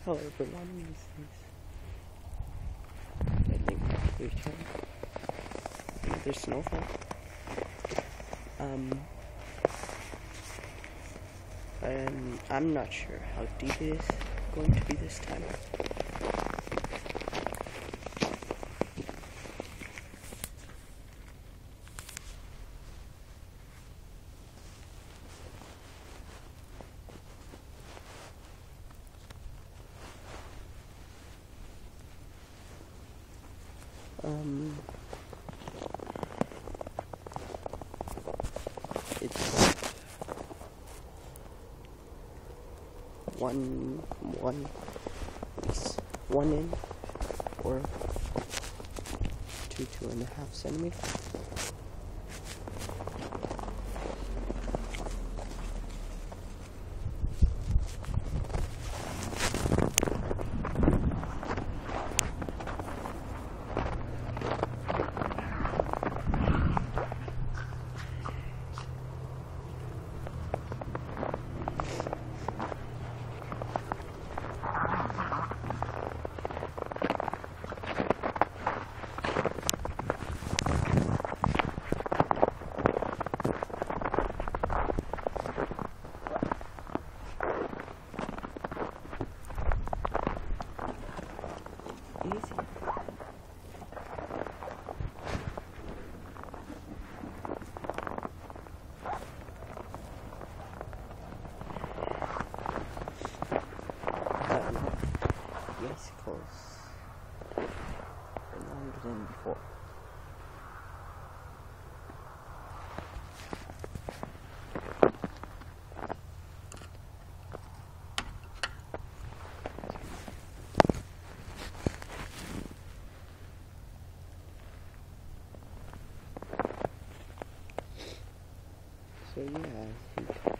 Hello everyone, this is ending return. Another snowfall. And I'm not sure how deep it is going to be this time. It's one inch or 2.5 centimeters. Easy. Bicycles are longer than before. So yeah, I think